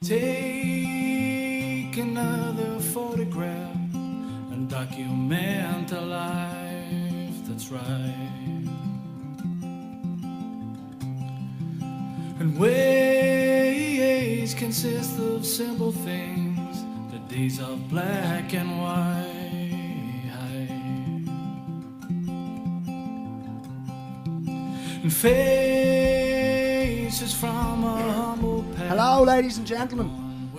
Take another photograph and document a life that's right. And ways consist of simple things, the days of black and white. And faces from a humble past. Hello, ladies and gentlemen.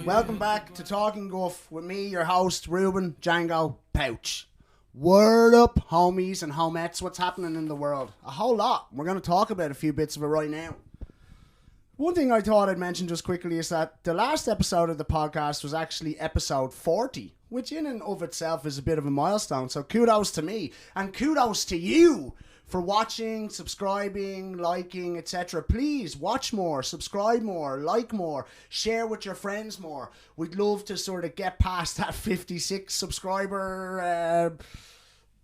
Welcome back to Talkin Guff with me, your host, Ruben Django Pouch. Word up, homies and homettes. What's happening in the world? A whole lot. We're going to talk about a few bits of it right now. One thing I thought I'd mention just quickly is that the last episode of the podcast was actually episode 40, which in and of itself is a bit of a milestone. So kudos to me and kudos to you for watching, subscribing, liking, etc. Please watch more, subscribe more, like more, share with your friends more. We'd love to sort of get past that 56 subscriber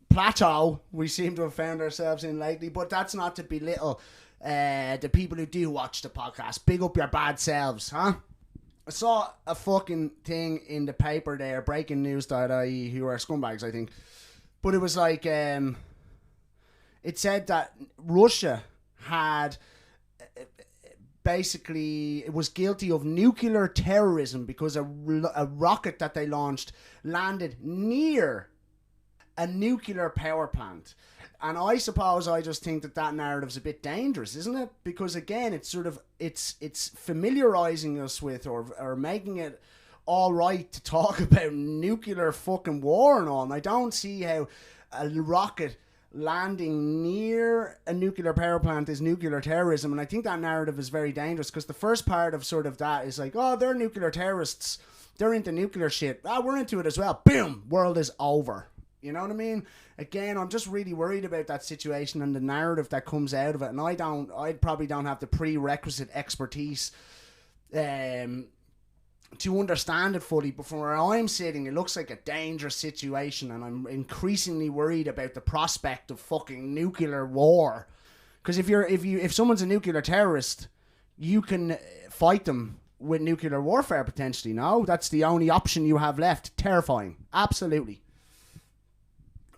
plateau we seem to have found ourselves in lately. But that's not to belittle the people who do watch the podcast. Big up your bad selves, huh? I saw a fucking thing in the paper there, breakingnews.ie, who are scumbags, I think. But it was like, it said that Russia had basically, it was guilty of nuclear terrorism because a rocket that they launched landed near a nuclear power plant. And I suppose I just think that narrative's a bit dangerous, isn't it? Because again, it's sort of, it's familiarizing us with or making it all right to talk about nuclear fucking war and all. And I don't see how a rocket landing near a nuclear power plant is nuclear terrorism. And I think that narrative is very dangerous because the first part of sort of that is like, oh, they're nuclear terrorists, they're into nuclear shit, we're into it as well, boom, world is over. You know what I mean? Again, I'm just really worried about that situation and the narrative that comes out of it. And I probably don't have the prerequisite expertise to understand it fully, but from where I'm sitting, it looks like a dangerous situation, and I'm increasingly worried about the prospect of fucking nuclear war. Because if someone's a nuclear terrorist, you can fight them with nuclear warfare potentially. No, that's the only option you have left. Terrifying, absolutely.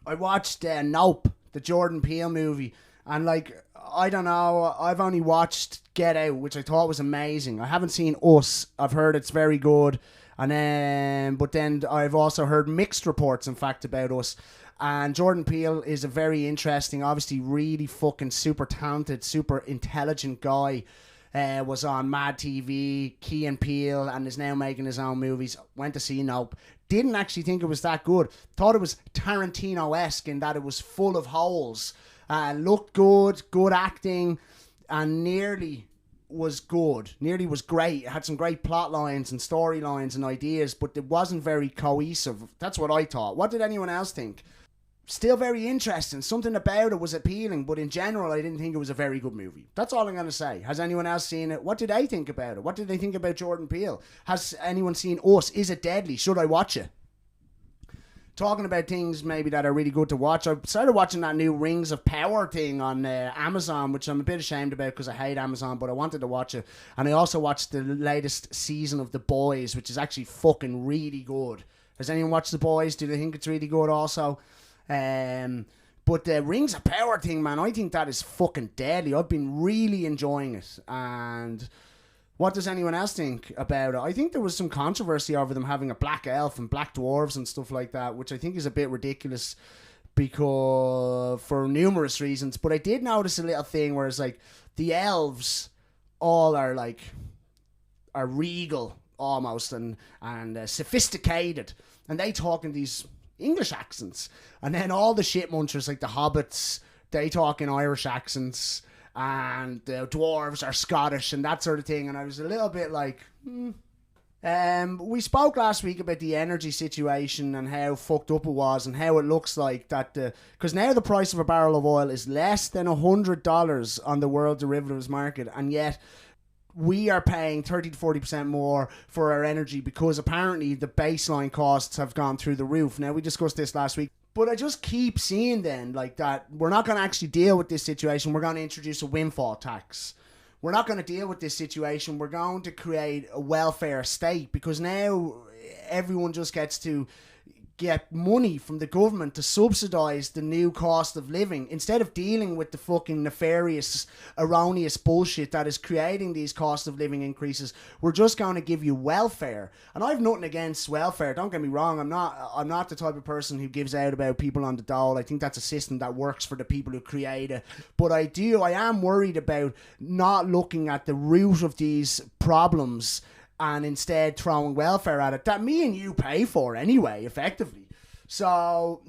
I watched Nope, the Jordan Peele movie, and like, I don't know, I've only watched Get Out, which I thought was amazing. I haven't seen Us. I've heard it's very good. And then, but then I've also heard mixed reports, in fact, about Us. And Jordan Peele is a very interesting, obviously really fucking super talented, super intelligent guy. Was on Mad TV, Key and Peele, and is now making his own movies. Went to see Nope. Didn't actually think it was that good. Thought it was Tarantino-esque in that it was full of holes. Looked good, good acting, and nearly was good. Nearly was great. It had some great plot lines and storylines and ideas, but it wasn't very cohesive. That's what I thought. What did anyone else think? Still very interesting. Something about it was appealing, but in general, I didn't think it was a very good movie. That's all I'm going to say. Has anyone else seen it? What did they think about it? What did they think about Jordan Peele? Has anyone seen Us? Is it deadly? Should I watch it? Talking about things maybe that are really good to watch, I started watching that new Rings of Power thing on Amazon, which I'm a bit ashamed about because I hate Amazon, but I wanted to watch it. And I also watched the latest season of The Boys, which is actually fucking really good. Has anyone watched The Boys? Do they think it's really good also? But the Rings of Power thing, man, I think that is fucking deadly. I've been really enjoying it. And what does anyone else think about it? I think there was some controversy over them having a black elf and black dwarves and stuff like that, which I think is a bit ridiculous because for numerous reasons. But I did notice a little thing where it's like the elves all are regal almost and sophisticated, and they talk in these English accents, and then all the shit munchers like the hobbits, they talk in Irish accents, and the dwarves are Scottish and that sort of thing. And I was a little bit like, we spoke last week about the energy situation and how fucked up it was, and how it looks like that because now the price of a barrel of oil is less than $100 on the world derivatives market, and yet we are paying 30 to 40% more for our energy because apparently the baseline costs have gone through the roof. Now, we discussed this last week, but I just keep seeing then like that we're not going to actually deal with this situation. We're going to introduce a windfall tax, we're not going to deal with this situation. We're going to create a welfare state, because now everyone just gets to get money from the government to subsidise the new cost of living, instead of dealing with the fucking nefarious, erroneous bullshit that is creating these cost of living increases. We're just going to give you welfare. And I've nothing against welfare, don't get me wrong. I'm not the type of person who gives out about people on the dole. I think that's a system that works for the people who create it. But I am worried about not looking at the root of these problems and instead throwing welfare at it that me and you pay for anyway, effectively. So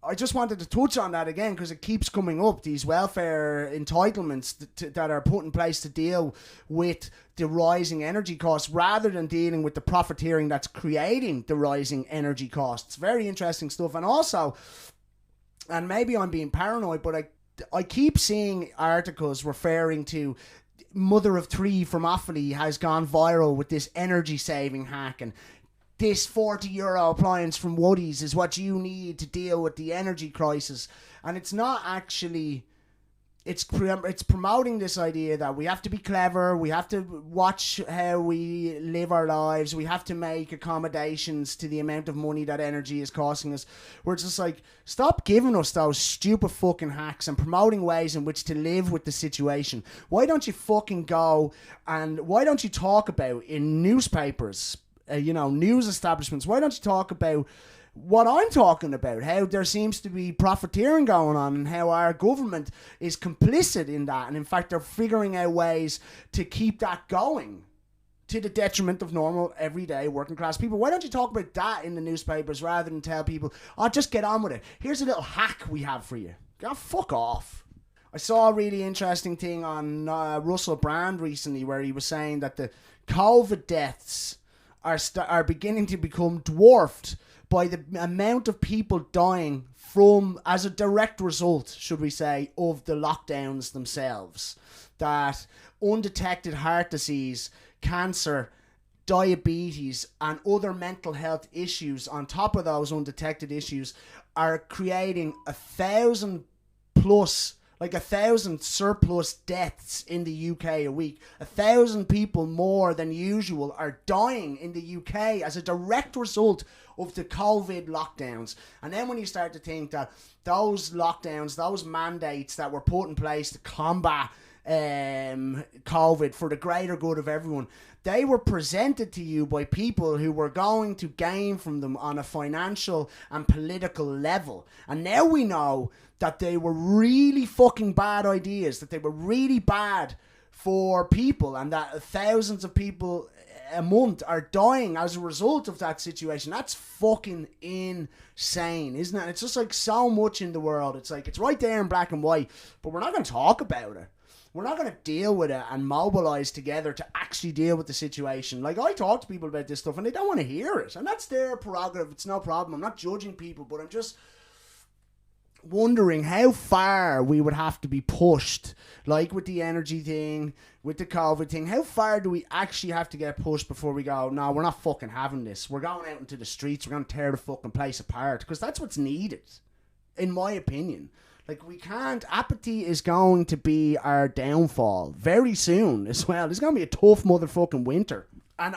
I just wanted to touch on that again, because it keeps coming up, these welfare entitlements that are put in place to deal with the rising energy costs, rather than dealing with the profiteering that's creating the rising energy costs. Very interesting stuff. And also, and maybe I'm being paranoid, but I keep seeing articles referring to mother of three from Offaly has gone viral with this energy saving hack, and this €40 appliance from Woody's is what you need to deal with the energy crisis. And it's not actually, it's promoting this idea that we have to be clever, we have to watch how we live our lives, we have to make accommodations to the amount of money that energy is costing us. We're just like, stop giving us those stupid fucking hacks and promoting ways in which to live with the situation. Why don't you fucking go, and why don't you talk about in newspapers, news establishments, why don't you talk about what I'm talking about, how there seems to be profiteering going on, and how our government is complicit in that, and in fact they're figuring out ways to keep that going to the detriment of normal, everyday, working class people. Why don't you talk about that in the newspapers, rather than tell people, oh, just get on with it, here's a little hack we have for you. Go fuck off. I saw a really interesting thing on Russell Brand recently, where he was saying that the COVID deaths are beginning to become dwarfed by the amount of people dying from, as a direct result, should we say, of the lockdowns themselves. That undetected heart disease, cancer, diabetes, and other mental health issues on top of those undetected issues are creating 1,000 surplus deaths in the UK a week. 1,000 people more than usual are dying in the UK as a direct result of the COVID lockdowns. And then when you start to think that those lockdowns, those mandates that were put in place to combat COVID for the greater good of everyone, they were presented to you by people who were going to gain from them on a financial and political level. And now we know that they were really fucking bad ideas, that they were really bad for people, and that thousands of people a month are dying as a result of that situation. That's fucking insane, isn't it? It's just like so much in the world. It's like, it's right there in black and white, but we're not going to talk about it. We're not going to deal with it and mobilise together to actually deal with the situation. Like, I talk to people about this stuff and they don't want to hear it. And that's their prerogative. It's no problem. I'm not judging people, but I'm just wondering how far we would have to be pushed, like with the energy thing, with the COVID thing. How far do we actually have to get pushed before we go, no, we're not fucking having this, we're going out into the streets, we're going to tear the fucking place apart? Because that's what's needed, in my opinion. Like, we can't, apathy is going to be our downfall very soon as well. It's going to be a tough motherfucking winter. And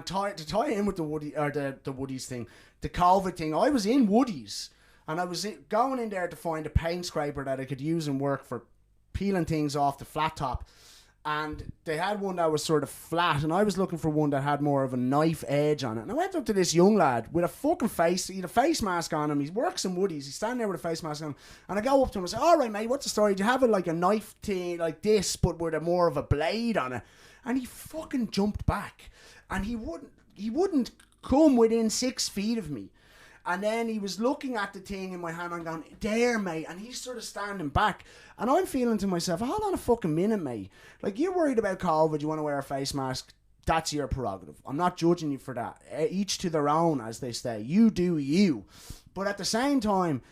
to tie in with the Woodies thing, the COVID thing, I was in Woodies, and I was going in there to find a paint scraper that I could use in work for peeling things off the flat top. And they had one that was sort of flat, and I was looking for one that had more of a knife edge on it. And I went up to this young lad with a fucking face, he had a face mask on him. He works in Woodies. He's standing there with a face mask on. And I go up to him and say, all right, mate, what's the story? Do you have like a knife thing like this, but with a more of a blade on it? And he fucking jumped back. And he wouldn't come within 6 feet of me. And then he was looking at the thing in my hand and going, there, mate. And he's sort of standing back. And I'm feeling to myself, hold on a fucking minute, mate. Like, you're worried about COVID, you want to wear a face mask. That's your prerogative. I'm not judging you for that. Each to their own, as they say. You do you. But at the same time,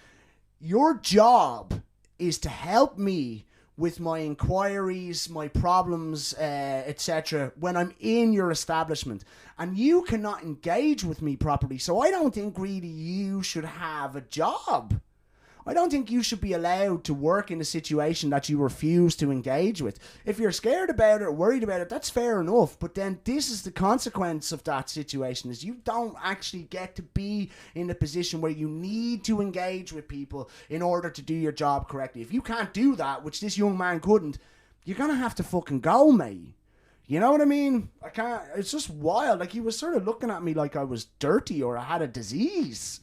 your job is to help me with my inquiries, my problems, etc., when I'm in your establishment. And you cannot engage with me properly, so I don't think really you should have a job. I don't think you should be allowed to work in a situation that you refuse to engage with. If you're scared about it or worried about it, that's fair enough. But then this is the consequence of that situation, is you don't actually get to be in a position where you need to engage with people in order to do your job correctly. If you can't do that, which this young man couldn't, you're going to have to fucking go, mate. You know what I mean? I can't, it's just wild. Like, he was sort of looking at me like I was dirty or I had a disease.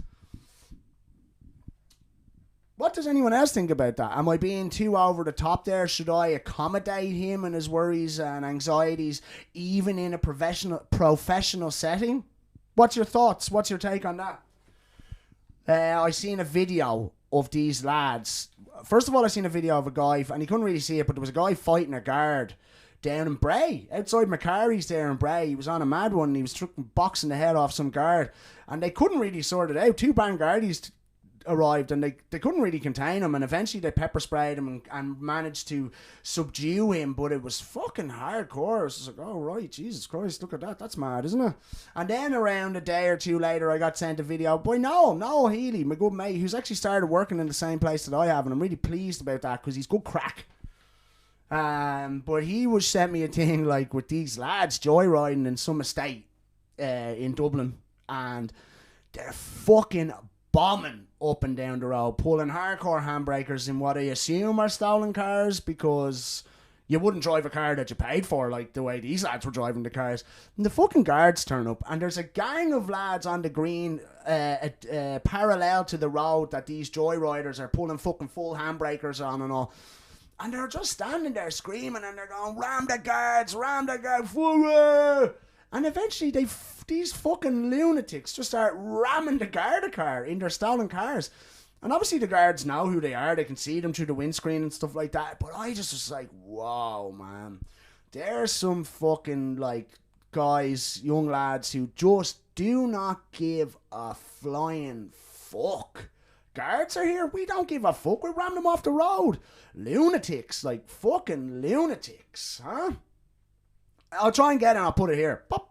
What does anyone else think about that? Am I being too over the top there? Should I accommodate him and his worries and anxieties even in a professional setting? What's your thoughts? What's your take on that? I seen a video of these lads. First of all, I seen a video of a guy, and you couldn't really see it, but there was a guy fighting a guard down in Bray, outside Macari's there in Bray. He was on a mad one and he was boxing the head off some guard, and they couldn't really sort it out. Two Bangardies arrived and they couldn't really contain him, and eventually they pepper sprayed him and managed to subdue him, but it was fucking hardcore. It was like, oh right, Jesus Christ, look at that, that's mad, isn't it? And then around a day or two later I got sent a video by Noel Healy, my good mate, who's actually started working in the same place that I have, and I'm really pleased about that because he's good crack. But he was sent me a thing like with these lads joyriding in some estate in Dublin, and they're fucking bombing up and down the road, pulling hardcore handbrakers in what I assume are stolen cars, because you wouldn't drive a car that you paid for like the way these lads were driving the cars. And the fucking guards turn up, and there's a gang of lads on the green parallel to the road that these joyriders are pulling fucking full handbrakers on and all. And they're just standing there screaming, and they're going, ram the guards, forward! And eventually these fucking lunatics just start ramming the guard car in their stolen cars. And obviously the guards know who they are. They can see them through the windscreen and stuff like that. But I just was like, whoa, man. There's some fucking, like, guys, young lads who just do not give a flying fuck. Guards are here. We don't give a fuck. We ram them off the road. Lunatics. Like, fucking lunatics. Huh? I'll try and get it and I'll put it here. Pop.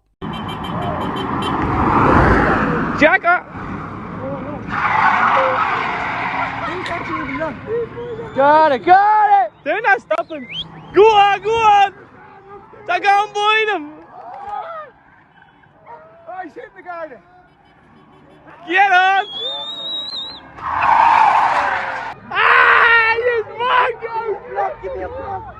Jacker! Got it! They're not stopping. Go on! They're going behind them. Oh, he's hitting the guard. Get on! You fucker! Give me a block!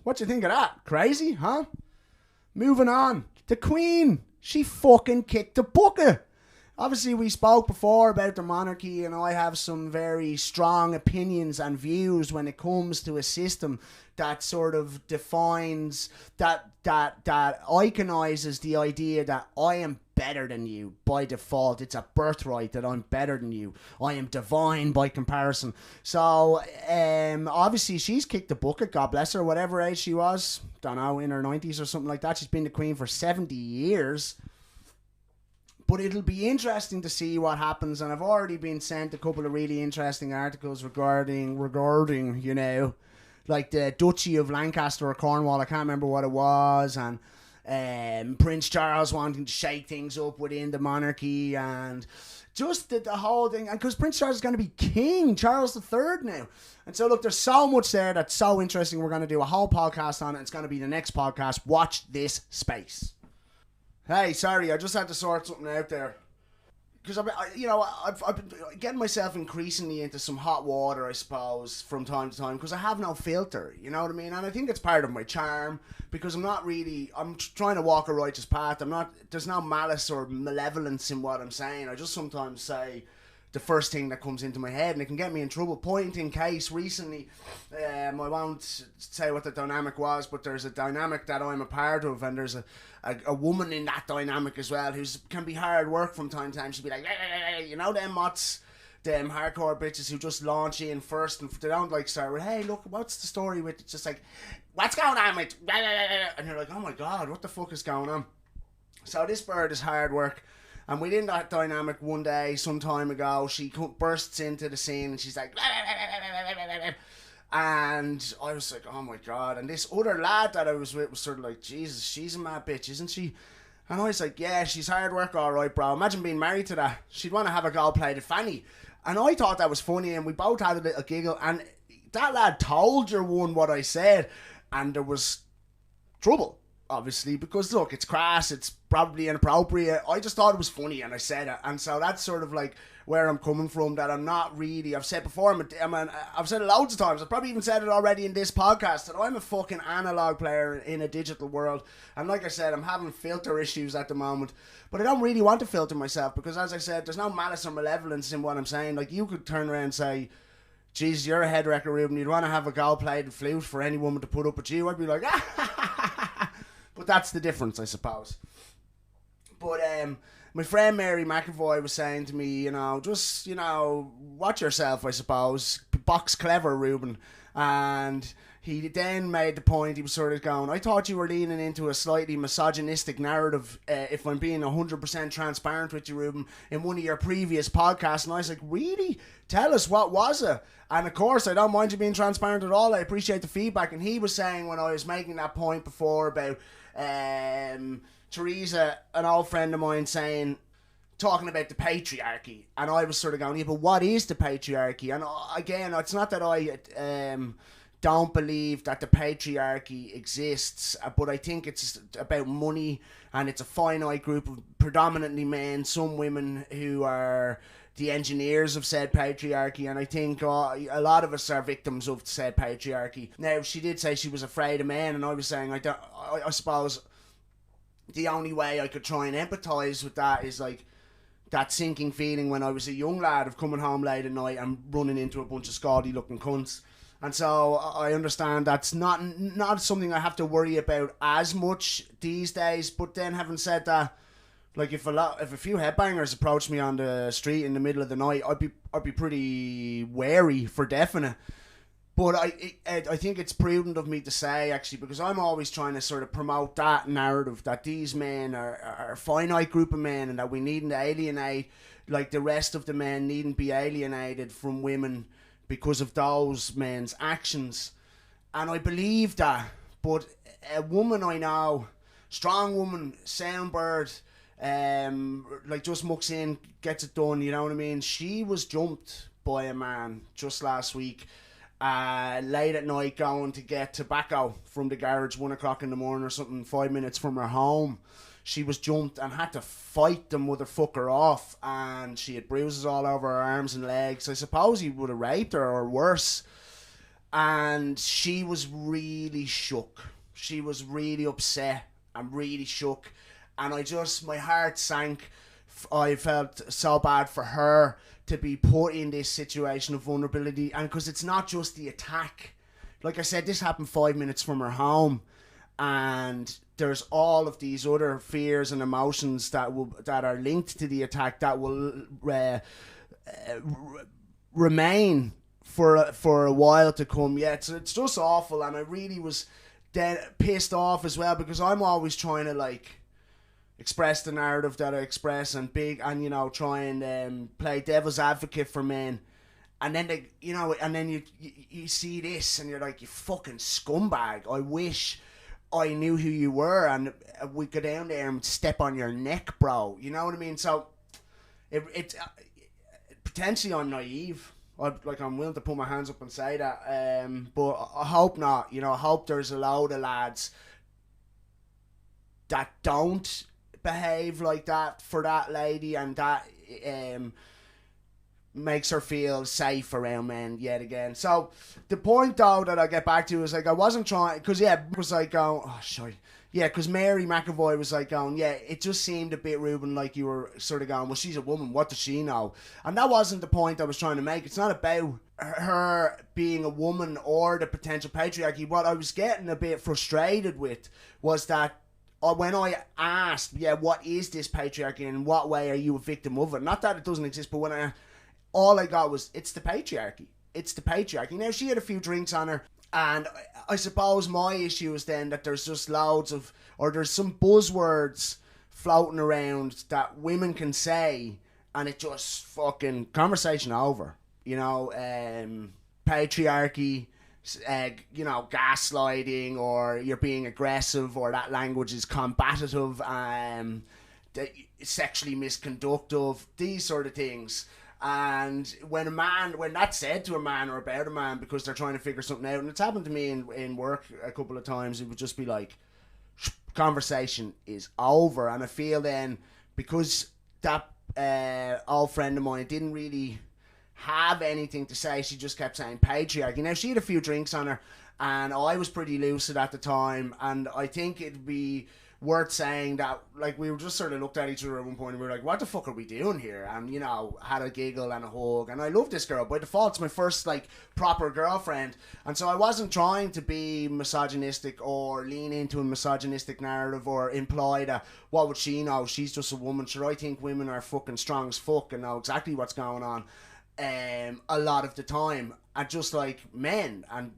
What you think of that? Crazy, huh? Moving on. The Queen. She fucking kicked the bucket. Obviously, we spoke before about the monarchy, and I have some very strong opinions and views when it comes to a system that sort of defines, that iconizes the idea that I am better than you by default. It's a birthright that I'm better than you. I am divine by comparison. So, obviously, she's kicked the bucket, God bless her, whatever age she was. Don't know, in her 90s or something like that. She's been the Queen for 70 years. But it'll be interesting to see what happens, and I've already been sent a couple of really interesting articles regarding, you know, like the Duchy of Lancaster or Cornwall, I can't remember what it was, and Prince Charles wanting to shake things up within the monarchy, and just the whole thing, and because Prince Charles is going to be King Charles III now. And so look, there's so much there that's so interesting. We're going to do a whole podcast on it. It's going to be the next podcast. Watch this space. Hey, sorry, I just had to sort something out there. Because, I've been getting myself increasingly into some hot water, I suppose, from time to time, because I have no filter, you know what I mean? And I think it's part of my charm, because I'm trying to walk a righteous path. There's no malice or malevolence in what I'm saying. I just sometimes say the first thing that comes into my head, and it can get me in trouble. Point in case, recently, I won't say what the dynamic was, but there's a dynamic that I'm a part of, and there's a woman in that dynamic as well, can be hard work from time to time. She'll be like, you know them mots, them hardcore bitches who just launch in first, and they don't like start with, hey, look, what's the story with, it's just like, what's going on with, and you're like, oh my god, what the fuck is going on? So this bird is hard work. And within that dynamic, one day, some time ago, she bursts into the scene and she's like, and I was like, oh my God. And this other lad that I was with was sort of like, Jesus, she's a mad bitch, isn't she? And I was like, yeah, she's hard work, all right, bro. Imagine being married to that. She'd want to have a gold-plated fanny. And I thought that was funny, and we both had a little giggle. And that lad told your one what I said, and there was trouble, obviously, because look, it's crass, it's probably inappropriate. I just thought it was funny, and I said it. And so that's sort of like where I'm coming from, that I'm not really, I've said before, I've said it loads of times, I've probably even said it already in this podcast, that I'm a fucking analog player in a digital world. And like I said, I'm having filter issues at the moment, but I don't really want to filter myself, because as I said, there's no malice or malevolence in what I'm saying. Like, you could turn around and say, Jesus, you're a head wrecker, Ruben, you'd want to have a gold-plated flute for any woman to put up with you. I'd be like, but that's the difference, I suppose. But my friend Mary McAvoy was saying to me, just, watch yourself, I suppose. Box clever, Ruben. And he then made the point, he was sort of going, I thought you were leaning into a slightly misogynistic narrative, if I'm being 100% transparent with you, Ruben, in one of your previous podcasts. And I was like, really? Tell us, what was it? And of course, I don't mind you being transparent at all. I appreciate the feedback. And he was saying, when I was making that point before about Teresa, an old friend of mine, talking about the patriarchy, and I was sort of going, yeah, but what is the patriarchy? And again, it's not that I don't believe that the patriarchy exists, but I think it's about money, and it's a finite group of predominantly men, some women, who are the engineers of said patriarchy. And I think a lot of us are victims of said patriarchy. Now, she did say she was afraid of men, and I was saying, I suppose the only way I could try and empathise with that is like that sinking feeling when I was a young lad of coming home late at night and running into a bunch of scaldy looking cunts. And so I understand that's not something I have to worry about as much these days. But then, having said that, like, if a few headbangers approached me on the street in the middle of the night, I'd be pretty wary, for definite. But I think it's prudent of me to say, actually, because I'm always trying to sort of promote that narrative that these men are a finite group of men, and that we needn't alienate, like the rest of the men needn't be alienated from women because of those men's actions. And I believe that. But a woman I know, strong woman, soundbird, like just mucks in, gets it done, you know what I mean? She was jumped by a man just last week. Late at night, going to get tobacco from the garage, 1 o'clock in the morning or something, 5 minutes from her home. She was jumped and had to fight the motherfucker off, and she had bruises all over her arms and legs. I suppose he would have raped her or worse. And she was really shook. She was really upset and really shook. And my heart sank. I felt so bad for her to be put in this situation of vulnerability, and because it's not just the attack. Like I said, this happened 5 minutes from her home, and there's all of these other fears and emotions that are linked to the attack that will remain for a while to come. Yeah, it's just awful, and I really was pissed off as well, because I'm always trying to like express the narrative that I express and try and play devil's advocate for men, and then you see this and you're like, you fucking scumbag, I wish I knew who you were and we go down there and step on your neck, bro, you know what I mean? So it potentially I'm naive, I'm willing to put my hands up and say that, but I hope not. I hope there's a load of lads that don't behave like that for that lady, and that makes her feel safe around men yet again. So the point though that I get back to is like, I wasn't trying, because it was like going, oh sorry, yeah, because Mary McAvoy was like going, yeah, it just seemed a bit, Ruben, like you were sort of going, well, she's a woman, what does she know? And that wasn't the point I was trying to make. It's not about her being a woman or the potential patriarchy. What I was getting a bit frustrated with was that when I asked, yeah, what is this patriarchy and in what way are you a victim of it? Not that it doesn't exist, but all I got was, it's the patriarchy. It's the patriarchy. Now, she had a few drinks on her, and I suppose my issue is then that there's just there's some buzzwords floating around that women can say, and it just fucking conversation over. You know, patriarchy, you know, gaslighting, or you're being aggressive, or that language is combative, sexually misconductive, these sort of things. And when that's said to a man or about a man because they're trying to figure something out, and it's happened to me in work a couple of times, it would just be like, conversation is over. And I feel then, because that old friend of mine didn't really have anything to say, she just kept saying patriarchy. Now, she had a few drinks on her, and I was pretty lucid at the time, and I think it'd be worth saying that, like, we were just sort of looked at each other at one point and we were like, what the fuck are we doing here? And, you know, had a giggle and a hug, and I love this girl. By default, it's my first, like, proper girlfriend, and so I wasn't trying to be misogynistic or lean into a misogynistic narrative or imply that, what would she know, she's just a woman. Sure, I think women are fucking strong as fuck and know exactly what's going on a lot of the time, and just like men, and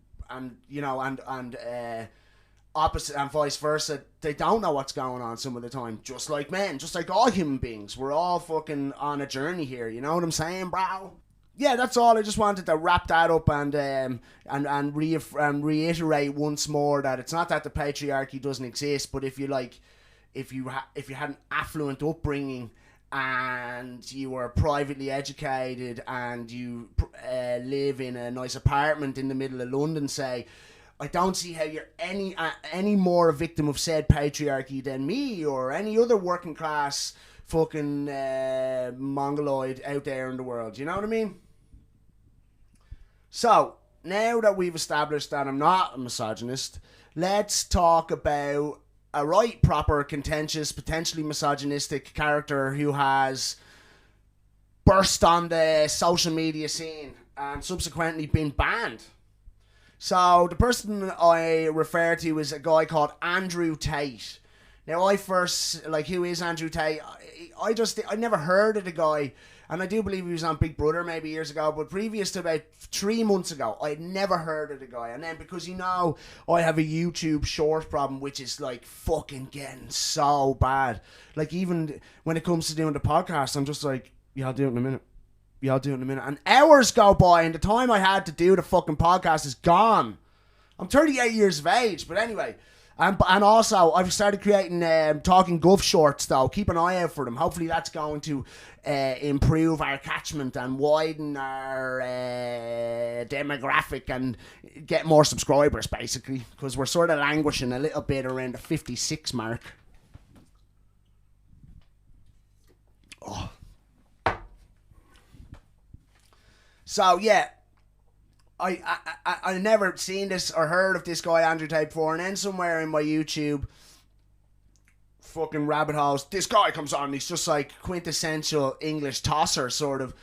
you know, and opposite and vice versa, they don't know what's going on some of the time, just like men, just like all human beings. We're all fucking on a journey here, you know what I'm saying, bro? Yeah, that's all. I just wanted to wrap that up and reiterate once more that it's not that the patriarchy doesn't exist, but if you had an affluent upbringing and you were privately educated and you live in a nice apartment in the middle of London, say, I don't see how you're any more a victim of said patriarchy than me or any other working class fucking mongoloid out there in the world. You know what I mean? So, now that we've established that I'm not a misogynist, let's talk about a right proper, contentious, potentially misogynistic character who has burst on the social media scene and subsequently been banned. So the person I refer to is a guy called Andrew Tate. Now, I first, like, who is Andrew Tate? I never heard of the guy, and I do believe he was on Big Brother maybe years ago, but previous to about 3 months ago, I had never heard of the guy. And then, because, you know, I have a YouTube short problem, which is, like, fucking getting so bad. Like, even when it comes to doing the podcast, I'm just like, yeah, I'll do it in a minute. Yeah, I'll do it in a minute. And hours go by, and the time I had to do the fucking podcast is gone. I'm 38 years of age, but anyway. And also, I've started creating Talkin Guff shorts, though. Keep an eye out for them. Hopefully that's going to improve our catchment and widen our demographic and get more subscribers, basically. Because we're sort of languishing a little bit around the 56 mark. Oh. So, yeah. I never seen this or heard of this guy Andrew Tate before, and then somewhere in my YouTube fucking rabbit holes, this guy comes on, he's just like quintessential English tosser, sort of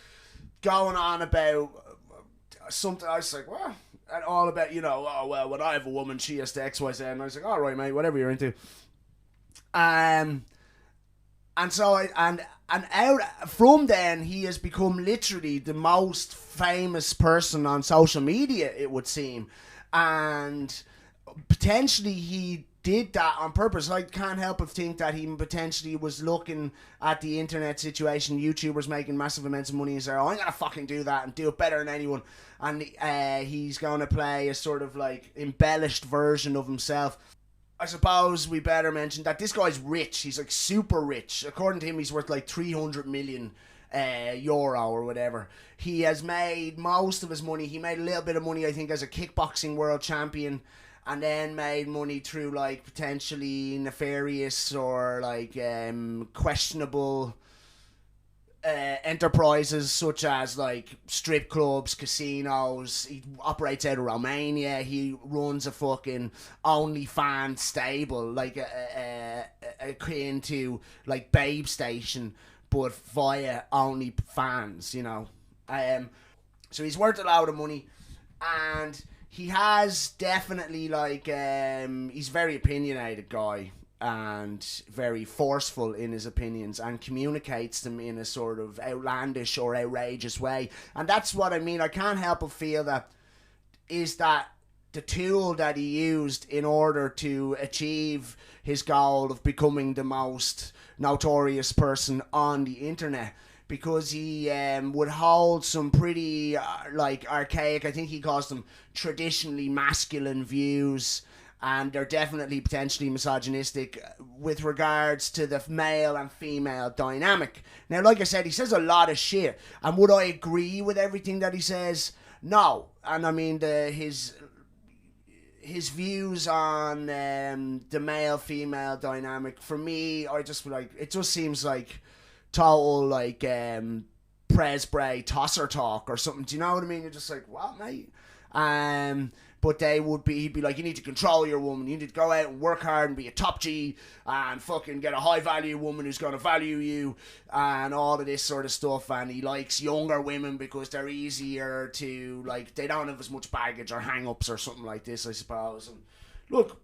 going on about something. I was like, what? And all about, you know, oh well, when I have a woman, she has to XYZ, and I was like, all right, mate, whatever you're into. And so and out from then, he has become literally the most famous person on social media, it would seem. And potentially he did that on purpose. I can't help but think that he potentially was looking at the internet situation, YouTubers making massive amounts of money, and said, oh, I'm going to fucking do that and do it better than anyone. And he's going to play a sort of like embellished version of himself. I suppose we better mention that this guy's rich. He's like super rich. According to him, he's worth like 300 million euro or whatever. He has made most of his money. He made a little bit of money, I think, as a kickboxing world champion, and then made money through like potentially nefarious or like questionable enterprises such as like strip clubs, casinos. He operates out of Romania. He runs a fucking OnlyFans stable, like akin to like Babe Station, but via OnlyFans, you know. So he's worth a lot of money, and he has definitely like he's a very opinionated guy and very forceful in his opinions and communicates them in a sort of outlandish or outrageous way. And that's what I mean. I can't help but feel that the tool that he used in order to achieve his goal of becoming the most notorious person on the internet, because he would hold some pretty like archaic, I think he calls them traditionally masculine views, and they're definitely potentially misogynistic with regards to the male and female dynamic. Now, like I said, he says a lot of shit, and would I agree with everything that he says? No. And I mean, his views on the male-female dynamic, for me, I just like, it just seems like total like Presbray tosser talk or something. Do you know what I mean? You're just like, what, mate? But he'd be like, you need to control your woman, you need to go out and work hard and be a top G and fucking get a high value woman who's going to value you and all of this sort of stuff. And he likes younger women because they're easier to, like, they don't have as much baggage or hang-ups or something like this, I suppose. And look,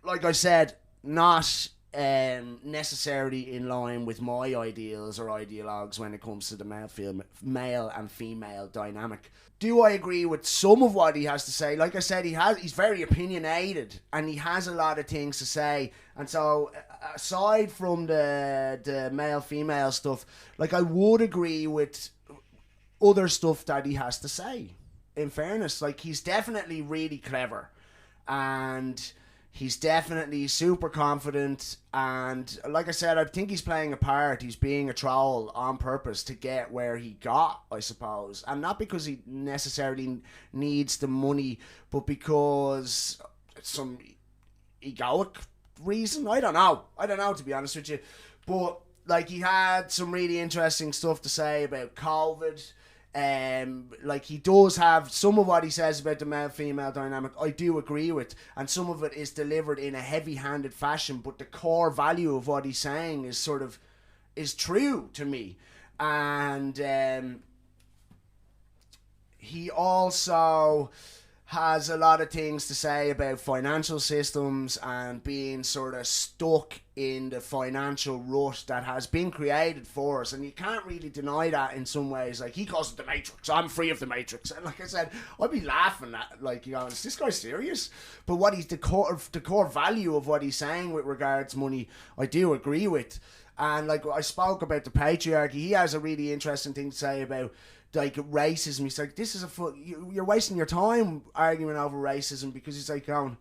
like I said, not necessarily in line with my ideals or ideologues when it comes to the male and female dynamic. Do I agree with some of what he has to say? Like I said, he's very opinionated and he has a lot of things to say. And so, aside from the male-female stuff, like, I would agree with other stuff that he has to say. In fairness, like, he's definitely really clever and he's definitely super confident, and like I said, I think he's playing a part. He's being a troll on purpose to get where he got, I suppose. And not because he necessarily needs the money, but because some egoic reason. I don't know, to be honest with you. But, like, he had some really interesting stuff to say about COVID. Like, he does have some of what he says about the male-female dynamic, I do agree with, and some of it is delivered in a heavy-handed fashion, but the core value of what he's saying is true to me. And he also has a lot of things to say about financial systems and being sort of stuck in the financial rut that has been created for us, and you can't really deny that in some ways. Like, he calls it the Matrix. I'm free of the Matrix, and like I said, I'd be laughing at, like, you know, is this guy serious? But what he's the core value of what he's saying with regards money, I do agree with. And like I spoke about the patriarchy, he has a really interesting thing to say about, like, racism. He's like, this is you're wasting your time arguing over racism, because he's like, going,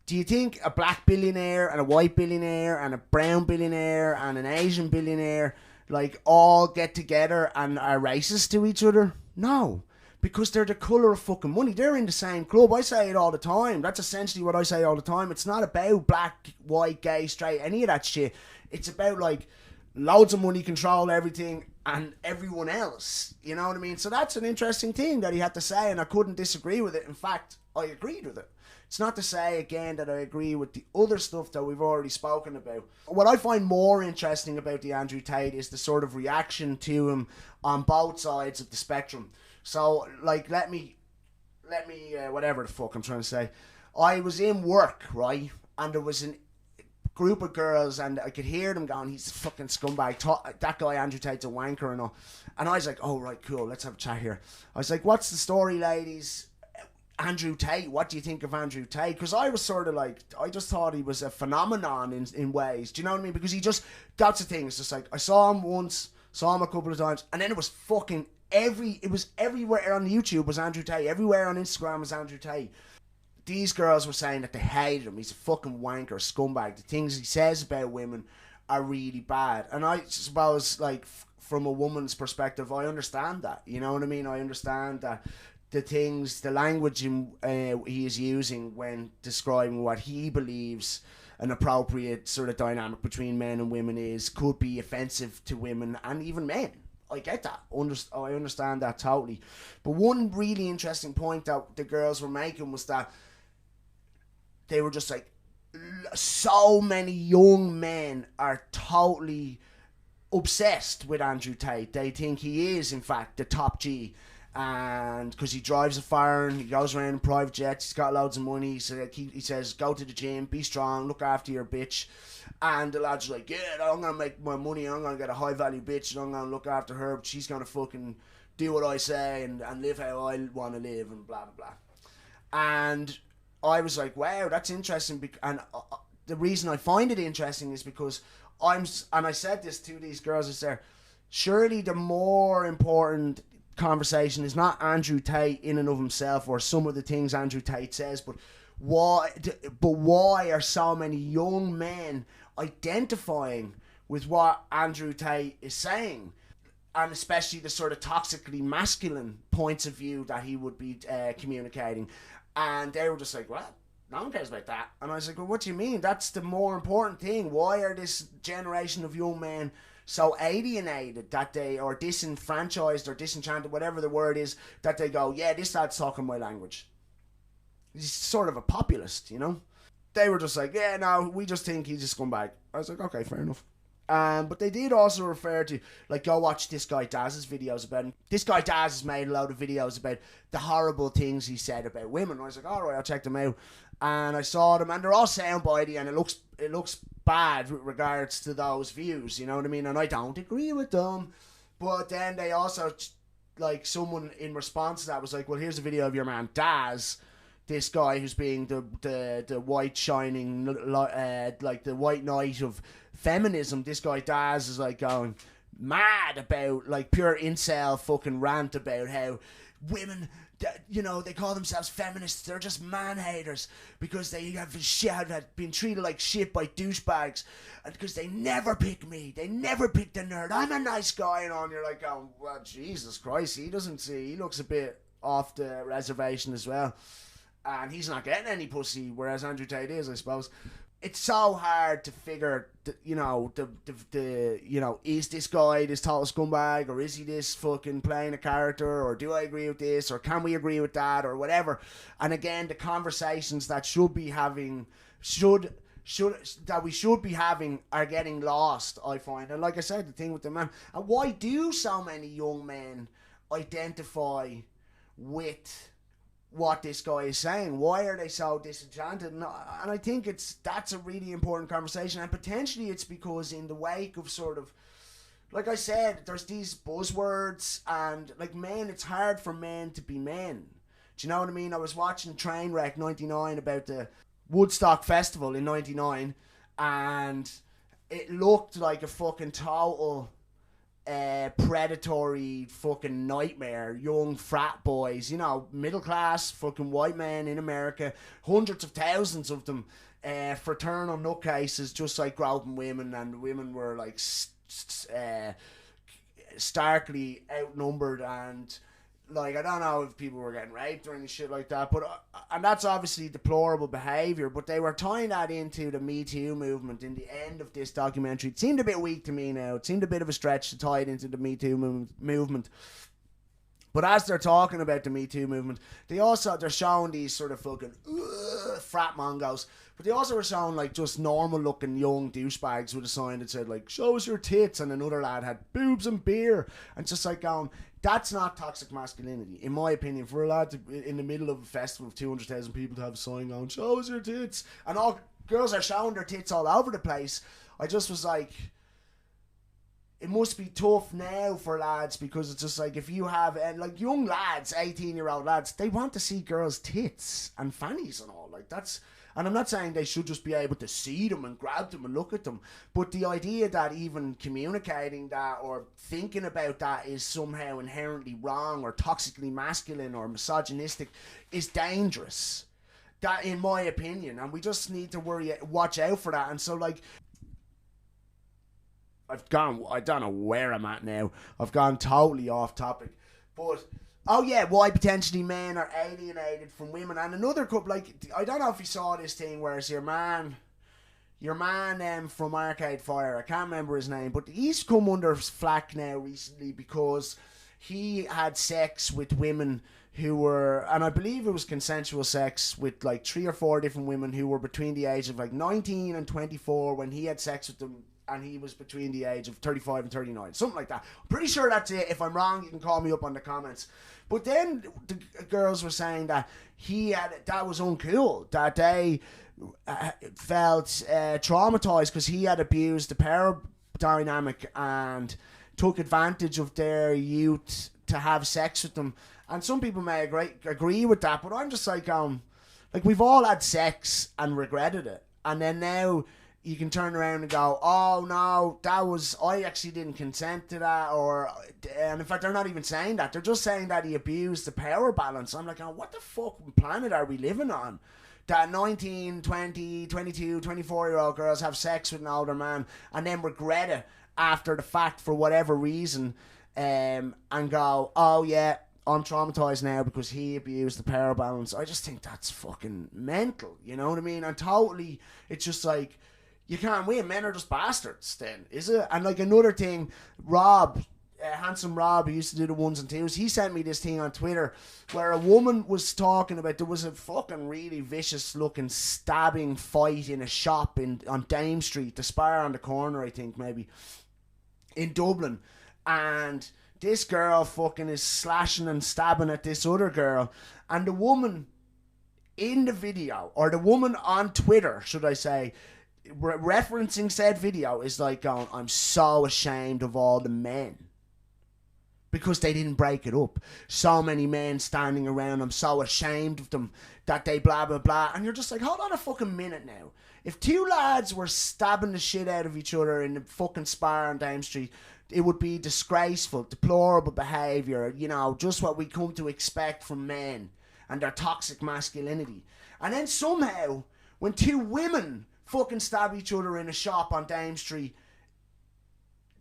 do you think a black billionaire and a white billionaire and a brown billionaire and an Asian billionaire, like, all get together and are racist to each other? No, because they're the colour of fucking money. They're in the same club. I say it all the time. That's essentially what I say all the time. It's not about black, white, gay, straight, any of that shit. It's about, like, loads of money control everything and everyone else. You know what I mean? So that's an interesting thing that he had to say, and I couldn't disagree with it. In fact, I agreed with it. It's not to say, again, that I agree with the other stuff that we've already spoken about. What I find more interesting about the Andrew Tate is the sort of reaction to him on both sides of the spectrum. So, like, let me whatever the fuck I'm trying to say. I was in work, right? And there was a group of girls, and I could hear them going, he's a fucking scumbag. That guy, Andrew Tate's a wanker and all. And I was like, oh, right, cool, let's have a chat here. I was like, what's the story, ladies? Andrew Tate, what do you think of Andrew Tate? Because I was sort of like, I just thought he was a phenomenon in ways. Do you know what I mean? Because that's the thing. It's just like, I saw him once, saw him a couple of times, and then it was fucking it was everywhere on YouTube was Andrew Tate. Everywhere on Instagram was Andrew Tate. These girls were saying that they hated him. He's a fucking wanker, scumbag. The things he says about women are really bad. And I suppose, like, from a woman's perspective, I understand that. You know what I mean? I understand that the language he is using when describing what he believes an appropriate sort of dynamic between men and women could be offensive to women and even men. I get that. I understand that totally. But one really interesting point that the girls were making was that they were just like, so many young men are totally obsessed with Andrew Tate. They think he is, in fact, the top G. And because he drives a foreign, he goes around in private jets, he's got loads of money. So he says, go to the gym, be strong, look after your bitch. And the lads are like, yeah, I'm going to make my money, I'm going to get a high value bitch, and I'm going to look after her, but she's going to fucking do what I say and live how I want to live and blah, blah, blah. And I was like, wow, that's interesting. And the reason I find it interesting is because and I said this to these girls, I said, surely the more important conversation is not Andrew Tate in and of himself or some of the things Andrew Tate says, but why are so many young men identifying with what Andrew Tate is saying? And especially the sort of toxically masculine points of view that he would be communicating. And they were just like, what? No one cares about that. And I was like, well, what do you mean? That's the more important thing. Why are this generation of young men so alienated that they, or disenfranchised or disenchanted, whatever the word is, that they go, yeah, this lad's talking my language. He's sort of a populist, you know? They were just like, yeah, no, we just think he's a scumbag. I was like, okay, fair enough. But they did also refer to, like, go watch this guy Daz's videos about him. This guy Daz has made a load of videos about the horrible things he said about women. And I was like, alright, I'll check them out. And I saw them, and they're all soundbitey, and it looks bad with regards to those views, you know what I mean? And I don't agree with them. But then they also, like, someone in response to that was like, well, here's a video of your man Daz, this guy who's being the white shining, like the white knight of feminism. This guy Daz is like going mad about, like, pure incel fucking rant about how women, you know, they call themselves feminists, they're just man haters because they have been treated like shit by douchebags, and because they never pick me, they never pick the nerd, I'm a nice guy, and on. You're like, oh, well, Jesus Christ, he looks a bit off the reservation as well, and he's not getting any pussy, whereas Andrew Tate is, I suppose. It's so hard to figure, you know, is this guy this total scumbag, or is he this fucking playing a character, or do I agree with this, or can we agree with that, or whatever. And again, the conversations that we should be having are getting lost, I find. And like I said, the thing with the man, and why do so many young men identify with what this guy is saying? Why are they so disenchanted? And I think that's a really important conversation, and potentially it's because in the wake of sort of, like I said, there's these buzzwords, and like, men, it's hard for men to be men. Do you know what I mean? I was watching Trainwreck 99 about the Woodstock Festival in 99, and it looked like a fucking total predatory fucking nightmare. Young frat boys, you know, middle class fucking white men in America, hundreds of thousands of them, fraternal nutcases just like groping women, and women were like starkly outnumbered, and like, I don't know if people were getting raped or any shit like that, but and that's obviously deplorable behaviour, but they were tying that into the Me Too movement in the end of this documentary. It seemed a bit weak to me now. It seemed a bit of a stretch to tie it into the Me Too movement. But as they're talking about the Me Too movement, they're showing these sort of fucking frat mongos, but they also were showing like just normal looking young douchebags with a sign that said like, show us your tits, and another lad had boobs and beer, and just like going, that's not toxic masculinity, in my opinion, for a lad to, in the middle of a festival of 200,000 people, to have a sign going, show us your tits, and all girls are showing their tits all over the place. I just was like, it must be tough now for lads, because it's just like, if you have, like, young lads, 18-year-old lads, they want to see girls' tits and fannies and all, like, that's, and I'm not saying they should just be able to see them and grab them and look at them, but the idea that even communicating that or thinking about that is somehow inherently wrong or toxically masculine or misogynistic is dangerous. That, in my opinion, and we just need to watch out for that. And so, like, I don't know where I'm at now. I've gone totally off topic, but oh yeah, why potentially men are alienated from women. And another couple, like, I don't know if you saw this thing where it's your man from Arcade Fire, I can't remember his name, but he's come under flack now recently because he had sex with women who were, and I believe it was consensual sex, with like 3 or 4 different women who were between the age of like 19 and 24 when he had sex with them, and he was between the age of 35 and 39, something like that. I'm pretty sure that's it. If I'm wrong, you can call me up on the comments. But then the girls were saying that that was uncool, that they felt traumatized because he had abused the power dynamic and took advantage of their youth to have sex with them. And some people may agree with that, but I'm just like we've all had sex and regretted it, and then now you can turn around and go, oh no, I actually didn't consent to that, and in fact they're not even saying that, they're just saying that he abused the power balance. I'm like, oh, what the fucking planet are we living on? That 19, 20, 22, 24-year-old girls have sex with an older man and then regret it after the fact for whatever reason, and go, oh yeah, I'm traumatized now because he abused the power balance. I just think that's fucking mental, you know what I mean? And totally, it's just like, you can't win. Men are just bastards then, is it? And like another thing, Rob, Handsome Rob, who used to do the ones and twos, he sent me this thing on Twitter where a woman was talking about, there was a fucking really vicious looking stabbing fight in a shop on Dame Street, the Spar on the corner, I think, maybe, in Dublin. And this girl fucking is slashing and stabbing at this other girl. And the woman in the video, or the woman on Twitter, should I say, referencing said video, is like going, I'm so ashamed of all the men because they didn't break it up. So many men standing around, I'm so ashamed of them that they blah blah blah. And you're just like, hold on a fucking minute now. If two lads were stabbing the shit out of each other in the fucking Spar on Dame Street, it would be disgraceful, deplorable behaviour, you know, just what we come to expect from men and their toxic masculinity. And then somehow, when two women fucking stab each other in a shop on Dame Street,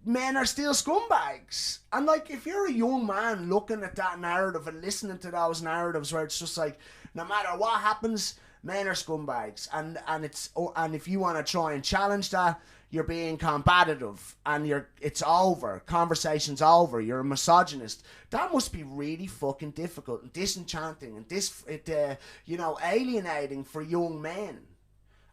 men are still scumbags. And like, if you're a young man looking at that narrative and listening to those narratives where it's just like, no matter what happens, men are scumbags, and if you want to try and challenge that, you're being combative, and it's over, conversation's over, you're a misogynist. That must be really fucking difficult and disenchanting and alienating for young men.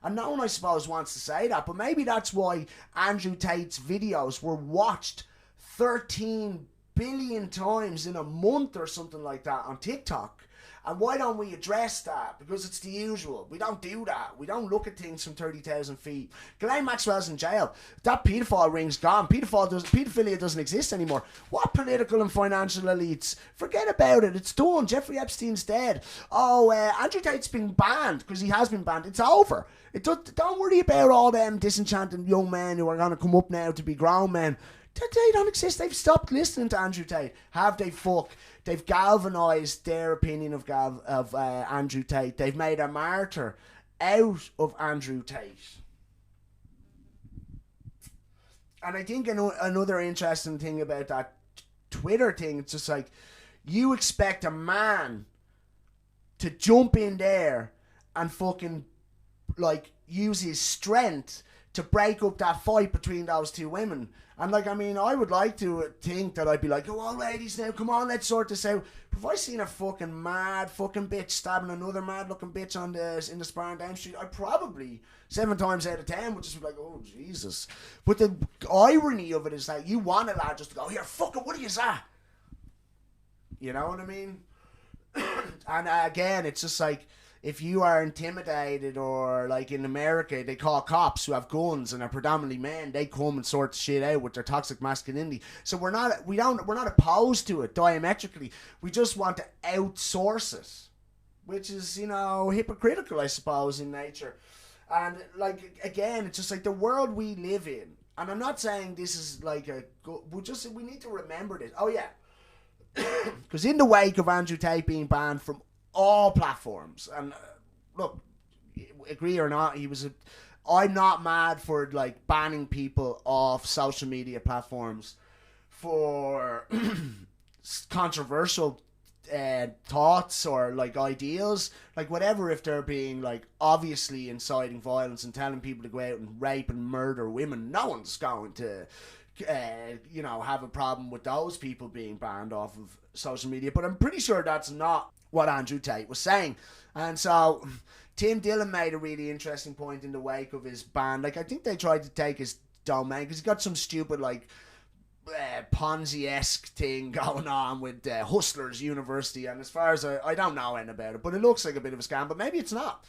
And no one, I suppose, wants to say that, but maybe that's why Andrew Tate's videos were watched 13 billion times in a month or something like that on TikTok. And why don't we address that? Because it's the usual. We don't do that. We don't look at things from 30,000 feet. Ghislaine Maxwell's in jail. That paedophile ring's gone. Paedophilia doesn't exist anymore. What political and financial elites? Forget about it. It's done. Jeffrey Epstein's dead. Oh, Andrew Tate's been banned because he has been banned. It's over. Don't worry about all them disenchanted young men who are going to come up now to be grown men. They don't exist. They've stopped listening to Andrew Tate. Have they? Fuck. They've galvanised their opinion of Andrew Tate. They've made a martyr out of Andrew Tate. And I think another interesting thing about that Twitter thing, it's just like, you expect a man to jump in there and fucking like use his strength to break up that fight between those two women. And like, I mean, I would like to think that I'd be like, oh, well, ladies, now, come on, let's sort this out. But if I seen a fucking mad fucking bitch stabbing another mad looking bitch in the Spar on Dame Street, I'd probably, 7 times out of 10, would just be like, oh, Jesus. But the irony of it is that you want a lad just to go, here, fuck it, what are you at? You know what I mean? And again, it's just like, if you are intimidated, or like in America, they call cops who have guns and are predominantly men, they come and sort the shit out with their toxic masculinity. So we're not opposed to it diametrically. We just want to outsource it, which is, you know, hypocritical, I suppose, in nature. And like, again, it's just like the world we live in. And I'm not saying this is like we need to remember this. Oh yeah, because in the wake of Andrew Tate being banned from all platforms, and look, agree or not, I'm not mad for like banning people off social media platforms for controversial thoughts or like ideals, like whatever, if they're being like obviously inciting violence and telling people to go out and rape and murder women. No one's going to have a problem with those people being banned off of social media, but I'm pretty sure that's not what Andrew Tate was saying. And so Tim Dillon made a really interesting point in the wake of his ban. Like, I think they tried to take his domain because he's got some stupid like Ponzi-esque thing going on with Hustlers University, and as far as I don't know anything about it, but it looks like a bit of a scam, but maybe it's not.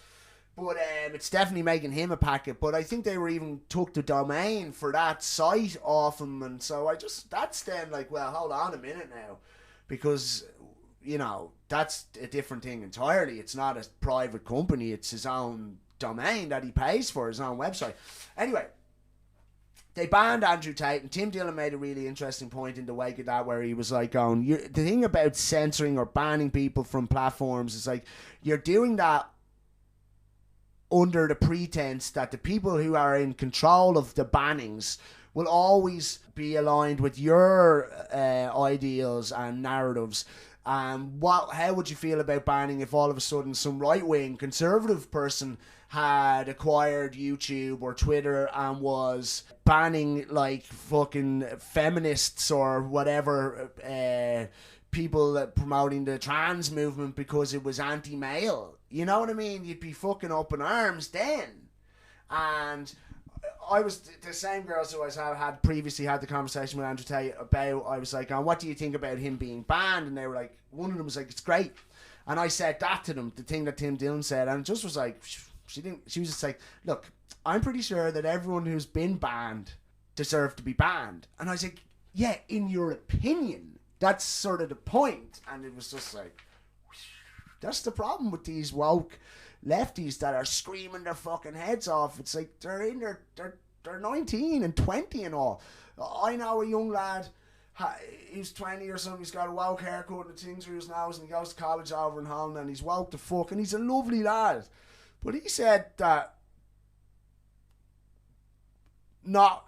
But it's definitely making him a packet. But I think they were even took the domain for that site off him, and so that's then like, well, hold on a minute now. because, you know, that's a different thing entirely. It's not a private company. It's his own domain that he pays for, his own website. Anyway, they banned Andrew Tate, and Tim Dillon made a really interesting point in the wake of that, where he was like, the thing about censoring or banning people from platforms is like, you're doing that under the pretense that the people who are in control of the bannings will always be aligned with your ideals and narratives. How would you feel about banning if all of a sudden some right-wing conservative person had acquired YouTube or Twitter and was banning like fucking feminists or whatever people promoting the trans movement because it was anti-male? You know what I mean? You'd be fucking up in arms then. And I was the same girls who I had previously had the conversation with Andrew Tate about. I was like, what do you think about him being banned? And they were like, one of them was like, it's great. And I said that to them, the thing that Tim Dillon said, and it just was like, she was just like, look, I'm pretty sure that everyone who's been banned deserved to be banned. And I was like, yeah, in your opinion, that's sort of the point. And it was just like, that's the problem with these woke lefties that are screaming their fucking heads off. It's like they're 19 and 20 and all. I know a young lad, he's 20 or something, he's got a woke haircut and things through his nose, and he goes to college over in Holland, and he's woke the fuck, and he's a lovely lad. But he said that not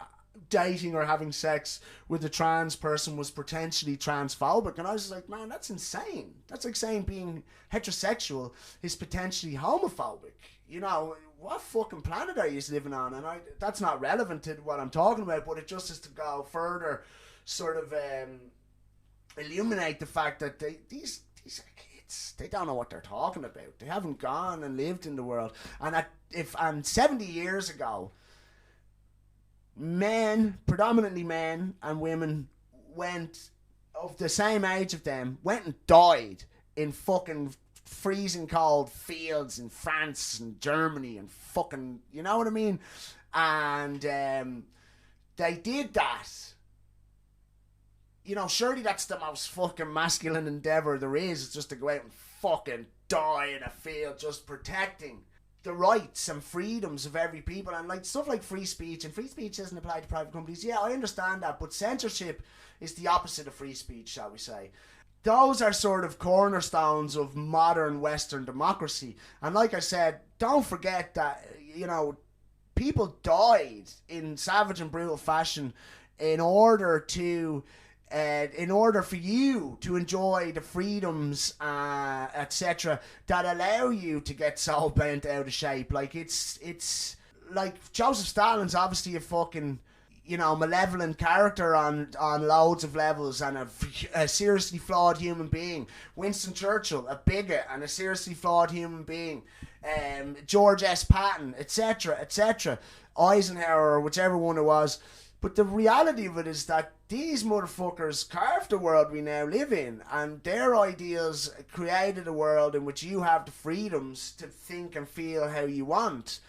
dating or having sex with a trans person was potentially transphobic, and I was like, man, that's insane. That's like saying being heterosexual is potentially homophobic. You know, what fucking planet are you living on? And that's not relevant to what I'm talking about, but it just is to go further, sort of illuminate the fact that these are kids. They don't know what they're talking about. They haven't gone and lived in the world. And 70 years ago, men, predominantly men and women, went of the same age of them, went and died in fucking freezing cold fields in France and Germany and fucking, you know what I mean? And they did that. You know, surely that's the most fucking masculine endeavour there is. It's just to go out and fucking die in a field, just protecting the rights and freedoms of every people. And like stuff like free speech, and free speech doesn't apply to private companies. Yeah, I understand that, but censorship is the opposite of free speech, shall we say. Those are sort of cornerstones of modern Western democracy. And like I said, don't forget that, you know, people died in savage and brutal fashion in order for you to enjoy the freedoms, etc., that allow you to get so bent out of shape. Like, it's like Joseph Stalin's obviously a fucking, you know, malevolent character on loads of levels, and a seriously flawed human being. Winston Churchill, a bigot and a seriously flawed human being. George S. Patton, etc., etc. Eisenhower, or whichever one it was. But the reality of it is that these motherfuckers carved the world we now live in, and their ideas created a world in which you have the freedoms to think and feel how you want.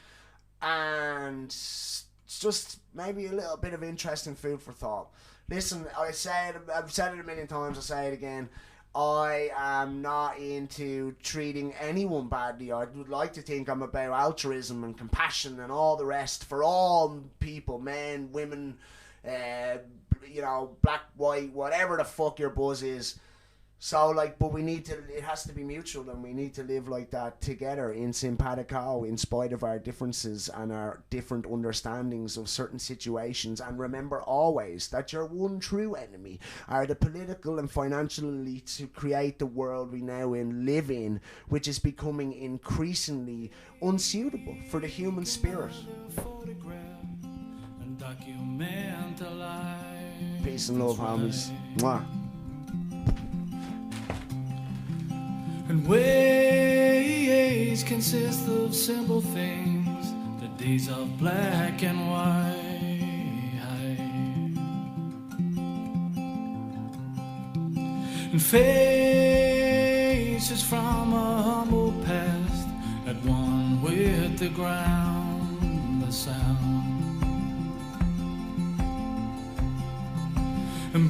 And it's just maybe a little bit of interesting food for thought. Listen, I've said it a million times, I'll say it again. I am not into treating anyone badly. I would like to think I'm about altruism and compassion and all the rest for all people, men, women, you know, black, white, whatever the fuck your buzz is. So, like, but it has to be mutual, and we need to live like that together in simpatico, in spite of our differences and our different understandings of certain situations. And remember always that your one true enemy are the political and financial elites who create the world we now live in, which is becoming increasingly unsuitable for the human spirit. Peace and love, homies. Mwah. And ways consist of simple things, the days of black and white. And faces from a humble past, at one with the ground, the sound. And